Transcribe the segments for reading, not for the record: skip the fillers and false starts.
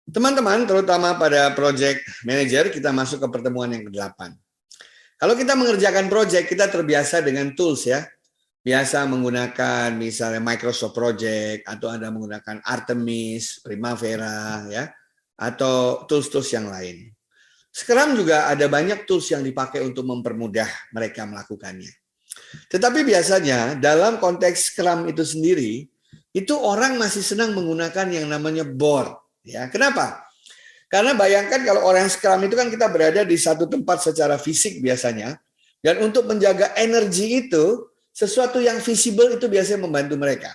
Teman-teman, terutama pada project manager, kita masuk ke pertemuan yang ke-8. Kalau kita mengerjakan project, kita terbiasa dengan tools ya. Biasa menggunakan misalnya Microsoft Project, atau Anda menggunakan Artemis, Primavera, ya, atau tools-tools yang lain. Scrum juga ada banyak tools yang dipakai untuk mempermudah mereka melakukannya. Tetapi biasanya dalam konteks Scrum itu sendiri, itu orang masih senang menggunakan yang namanya board. Ya, kenapa? Karena bayangkan kalau orang Scrum itu kan kita berada di satu tempat secara fisik biasanya, dan untuk menjaga energi itu, sesuatu yang visible itu biasanya membantu mereka.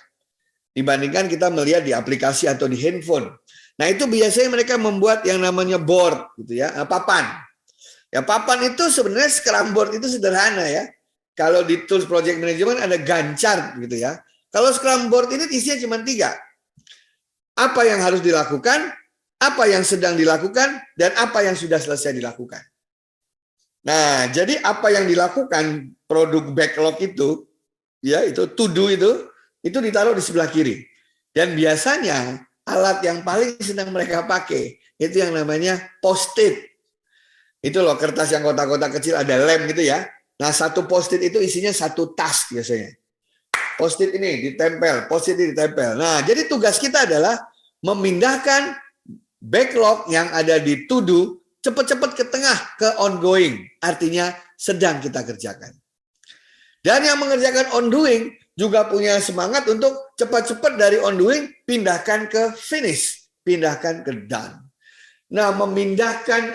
Dibandingkan kita melihat di aplikasi atau di handphone. Nah itu biasanya mereka membuat yang namanya board, gitu ya, papan. Ya papan itu sebenarnya Scrum board itu sederhana ya. Kalau di tools project management ada Gantt chart gitu ya. Kalau Scrum board ini isinya cuma 3. Apa yang harus dilakukan, apa yang sedang dilakukan, dan apa yang sudah selesai dilakukan. Nah, jadi apa yang dilakukan produk backlog itu, ya itu to do itu ditaruh di sebelah kiri. Dan biasanya alat yang paling sedang mereka pakai itu yang namanya post-it. Itu loh kertas yang kotak-kotak kecil ada lem gitu ya. Nah, satu post-it itu isinya satu task biasanya. Post-it ini ditempel, post-it ini ditempel. Nah, jadi tugas kita adalah memindahkan backlog yang ada di to do cepat-cepat ke tengah, ke ongoing. Artinya sedang kita kerjakan. Dan yang mengerjakan ongoing juga punya semangat untuk cepat-cepat dari ongoing pindahkan ke finish, pindahkan ke done. Nah, memindahkan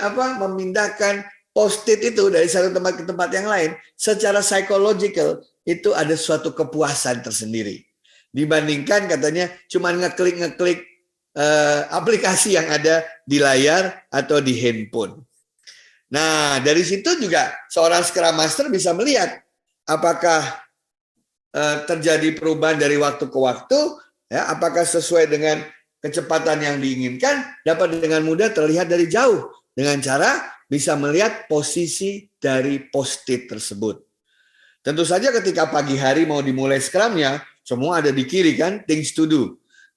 post-it itu dari satu tempat ke tempat yang lain secara psychological itu ada suatu kepuasan tersendiri. Dibandingkan katanya cuma ngeklik aplikasi yang ada di layar atau di handphone. Nah, dari situ juga seorang Scrum Master bisa melihat apakah terjadi perubahan dari waktu ke waktu, ya, apakah sesuai dengan kecepatan yang diinginkan, dapat dengan mudah terlihat dari jauh dengan cara bisa melihat posisi dari post-it tersebut. Tentu saja ketika pagi hari mau dimulai Scrum-nya, semua ada di kiri kan, things to do.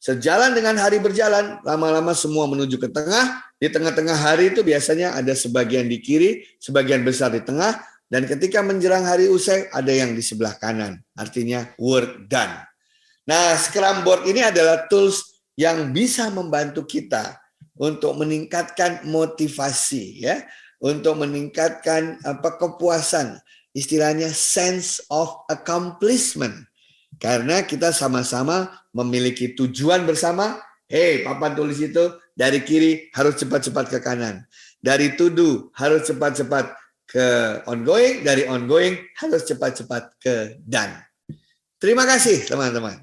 Sejalan dengan hari berjalan, lama-lama semua menuju ke tengah. Di tengah-tengah hari itu biasanya ada sebagian di kiri, sebagian besar di tengah. Dan ketika menjelang hari usai, ada yang di sebelah kanan. Artinya work done. Nah, Scrum Board ini adalah tools yang bisa membantu kita untuk meningkatkan motivasi, ya, untuk meningkatkan kepuasan. Istilahnya sense of accomplishment. Karena kita sama-sama memiliki tujuan bersama. Hei, papan tulis itu dari kiri harus cepat-cepat ke kanan. Dari to do harus cepat-cepat ke ongoing. Dari ongoing harus cepat-cepat ke done. Terima kasih teman-teman.